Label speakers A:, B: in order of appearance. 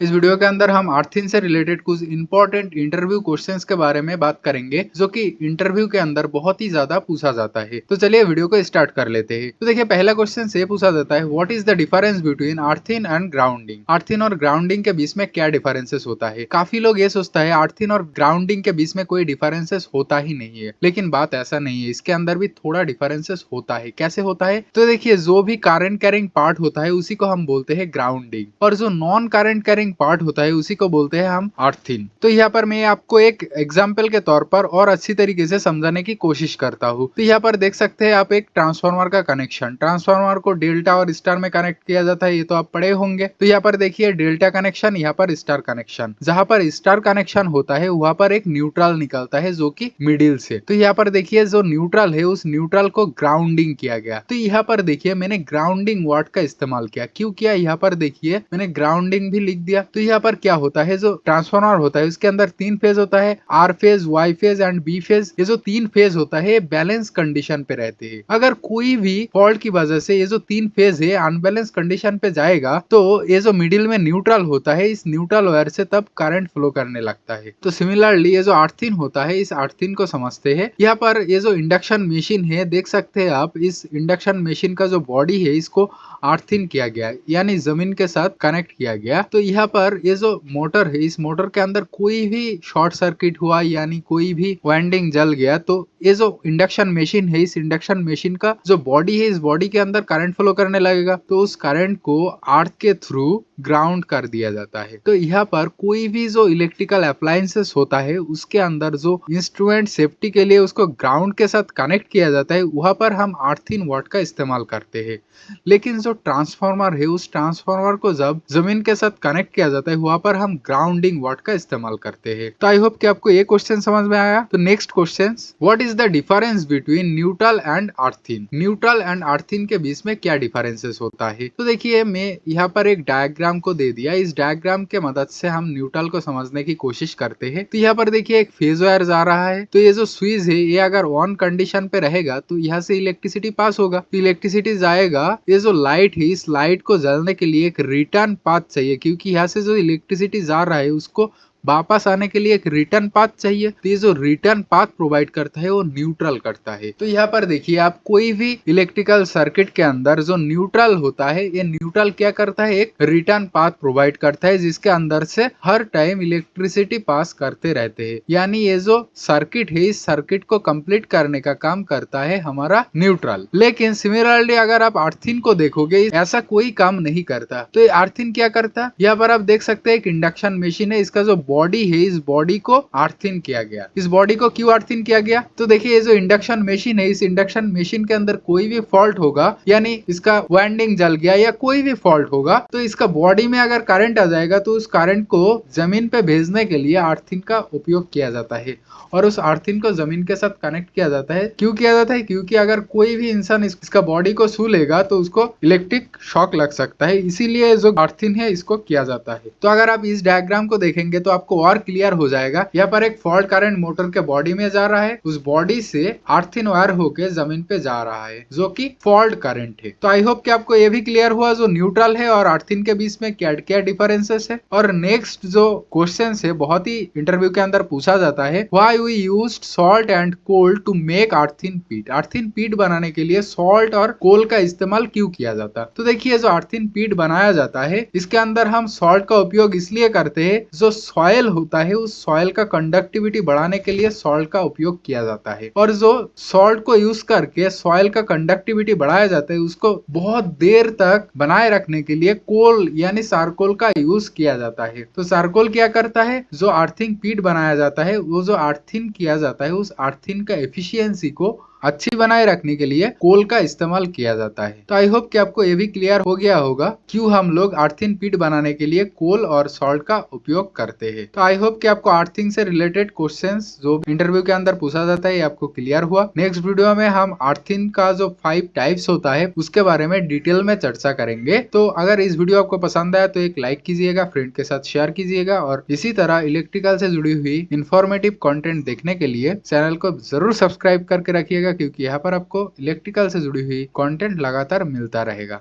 A: इस वीडियो के अंदर हम अर्थिन से रिलेटेड कुछ इंपॉर्टेंट इंटरव्यू क्वेश्चंस के बारे में बात करेंगे जो कि इंटरव्यू के अंदर बहुत ही ज्यादा पूछा जाता है। तो चलिए वीडियो को स्टार्ट कर लेते हैं। तो देखिए पहला क्वेश्चन से पूछा जाता है what is the difference between earthing and grounding. Earthing और ग्राउंडिंग के बीच में क्या डिफरेंसेस होता है। काफी लोग ये सोचता है अर्थिन और ग्राउंडिंग के बीच में कोई डिफरेंसेस होता ही नहीं है, लेकिन बात ऐसा नहीं है। इसके अंदर भी थोड़ा डिफरेंसेस होता है। कैसे होता है? तो देखिए जो भी करंट कैरिंग पार्ट होता है उसी को हम बोलते हैं ग्राउंडिंग, और जो नॉन करंट कैरिंग पार्ट होता है उसी को बोलते हैं हम अर्थिन। तो यहाँ पर मैं आपको एक एग्जाम्पल के तौर पर और अच्छी तरीके से समझाने की कोशिश करता हूँ। तो यहाँ पर देख सकते हैं आप एक ट्रांसफार्मर का कनेक्शन। ट्रांसफार्मर को डेल्टा और स्टार में कनेक्ट किया जाता है, ये तो आप पढ़े होंगे। तो यहाँ पर देखिए डेल्टा कनेक्शन, यहाँ पर स्टार कनेक्शन। जहाँ पर स्टार कनेक्शन होता है वहां पर एक न्यूट्रल निकलता है जो कि मिडिल से। तो यहाँ पर देखिए जो न्यूट्रल है उस न्यूट्रल को ग्राउंडिंग किया गया। तो यहाँ पर देखिए मैंने ग्राउंडिंग वर्ड का इस्तेमाल किया। क्यों किया? यहाँ पर देखिए मैंने ग्राउंडिंग भी लिख दिया। तो यहाँ पर क्या होता है, जो ट्रांसफार्मर होता है उसके अंदर तीन फेज होता है, R phase, Y phase and B phase. ये जो तीन फेज होता है बैलेंस कंडीशन पे रहते हैं। अगर कोई भी फॉल्ट की वजह से ये जो तीन फेज है अनबैलेंस कंडीशन पे जाएगा तो ये जो मिडिल में न्यूट्रल होता है इस न्यूट्रल वायर से तब करंट फ्लो करने लगता है। तो सिमिलरली ये जो अर्थिन होता है इस अर्थिन को समझते हैं। यहाँ पर ये जो इंडक्शन मशीन है देख सकते हैं आप, इस इंडक्शन मशीन का जो बॉडी है इसको अर्थिन किया गया, यानी जमीन के साथ कनेक्ट किया गया। तो यहाँ पर ये जो मोटर है इस मोटर के अंदर कोई भी शॉर्ट सर्किट हुआ यानी कोई भी वाइंडिंग जल गया तो ये जो इंडक्शन मशीन है इस इंडक्शन मशीन का जो बॉडी है इस बॉडी के अंदर करंट फ्लो करने लगेगा। तो उस करंट को अर्थ के थ्रू ग्राउंड कर दिया जाता है। तो यहाँ पर कोई भी जो इलेक्ट्रिकल अप्लायंसेस होता है उसके अंदर जो इंस्ट्रूमेंट सेफ्टी के लिए उसको ग्राउंड के साथ कनेक्ट किया जाता है वहां पर हम अर्थिन वर्ड का इस्तेमाल करते हैं। लेकिन जो ट्रांसफार्मर है उस ट्रांसफार्मर को जब जमीन के साथ कनेक्ट किया जाता है वहां पर हम ग्राउंडिंग वर्ड का इस्तेमाल करते हैं। तो आई होप कि आपको ये क्वेश्चन समझ में आया। तो next question, what is the difference between neutral and earthing. Neutral and earthing के बीच में क्या डिफरेंसेस होता है। तो देखिए मैं यहाँ पर एक डायग्राम को दे दिया। इस डायग्राम के मदद से हम न्यूट्रल को समझने की कोशिश करते हैं। तो यहाँ पर देखिए एक फेज वायर जा रहा है। तो ये जो स्विच है ये अगर ऑन कंडीशन पे रहेगा तो यहाँ से इलेक्ट्रिसिटी पास होगा। तो इलेक्ट्रिसिटी जाएगा, ये जो लाइट है इस लाइट को जलने के लिए एक रिटर्न पाथ चाहिए, क्योंकि यहाँ से जो इलेक्ट्रिसिटी जा रहा है उसको वापस आने के लिए एक रिटर्न पाथ चाहिए। तो ये जो रिटर्न पाथ प्रोवाइड करता है वो न्यूट्रल करता है। तो यहाँ पर देखिए आप कोई भी इलेक्ट्रिकल सर्किट के अंदर जो न्यूट्रल होता है ये न्यूट्रल क्या करता है, एक रिटर्न पाथ प्रोवाइड करता है जिसके अंदर से हर टाइम इलेक्ट्रिसिटी पास करते रहते हैं। यानी ये जो सर्किट है इस सर्किट को कंप्लीट करने का काम करता है हमारा न्यूट्रल। लेकिन सिमिलरली अगर आप अर्थिन को देखोगे ऐसा कोई काम नहीं करता। तो ये अर्थिन क्या करता है, यहाँ पर आप देख सकते हैं एक इंडक्शन मशीन है, इसका जो बॉडी है इस बॉडी को अर्थिन किया गया। इस बॉडी को क्यों अर्थिन किया गया? तो देखिए ये जो इंडक्शन मशीन है इस इंडक्शन मशीन के अंदर कोई भी फॉल्ट होगा यानी इसका वाइंडिंग जल गया या कोई भी फॉल्ट होगा तो इसका बॉडी में अगर करंट आ जाएगा तो उस करंट को जमीन पे भेजने के लिए अर्थिन का उपयोग किया जाता है और उस अर्थिन को जमीन के साथ कनेक्ट किया जाता है। क्यों किया जाता है? क्योंकि अगर कोई भी इंसान इसका बॉडी को छू लेगा तो उसको इलेक्ट्रिक शॉक लग सकता है, इसीलिए जो अर्थिन है इसको किया जाता है। तो अगर आप इस डायग्राम को देखेंगे तो आपको और क्लियर हो जाएगा। यहाँ पर एक फॉल्ट करंट मोटर के बॉडी में जा रहा है, उस बॉडी से अर्थिन वायर होके जमीन पे जा रहा है जो कि फॉल्ट करंट है। तो आई होप कि आपको ये भी क्लियर हुआ जो न्यूट्रल है और अर्थिन के बीच में क्या क्या डिफरेंसेस है। और नेक्स्ट जो क्वेश्चन है बहुत ही इंटरव्यू के अंदर पूछा जाता है, why we used salt and coal to make earthing pit. Earthing पीट बनाने के लिए सॉल्ट और कोल का इस्तेमाल क्यों किया जाता? तो देखिए जो अर्थिन पीट बनाया जाता है इसके अंदर हम सॉल्ट का उपयोग इसलिए करते हैं, जो सॉइल होता है उस सॉइल का कंडक्टिविटी बढ़ाने के लिए सॉल्ट का उपयोग किया जाता है। और जो सॉल्ट को यूज करके सॉइल का कंडक्टिविटी बढ़ाया जाता है उसको बहुत देर तक बनाए रखने के लिए कोल यानी चारकोल का यूज किया जाता है। तो चारकोल क्या करता है, जो अर्थिंग पीट बनाया जाता है वो जो अर्थिन किया जाता है उस अर्थिन का एफिशिएंसी को अच्छी बनाए रखने के लिए कोल का इस्तेमाल किया जाता है। तो आई होप कि आपको ये भी क्लियर हो गया होगा क्यों हम लोग अर्थिन पीट बनाने के लिए कोल और सॉल्ट का उपयोग करते हैं। तो आई होप कि आपको अर्थिंग से रिलेटेड क्वेश्चंस जो इंटरव्यू के अंदर पूछा जाता है आपको क्लियर हुआ। नेक्स्ट वीडियो में हम अर्थिन का जो 5 टाइप्स होता है उसके बारे में डिटेल में चर्चा करेंगे। तो अगर इस वीडियो आपको पसंद आया तो एक लाइक कीजिएगा, फ्रेंड के साथ शेयर कीजिएगा और इसी तरह इलेक्ट्रिकल से जुड़ी हुई इंफॉर्मेटिव कंटेंट देखने के लिए चैनल को जरूर सब्सक्राइब करके रखिएगा, क्योंकि यहाँ पर आपको इलेक्ट्रिकल से जुड़ी हुई कंटेंट लगातार मिलता रहेगा।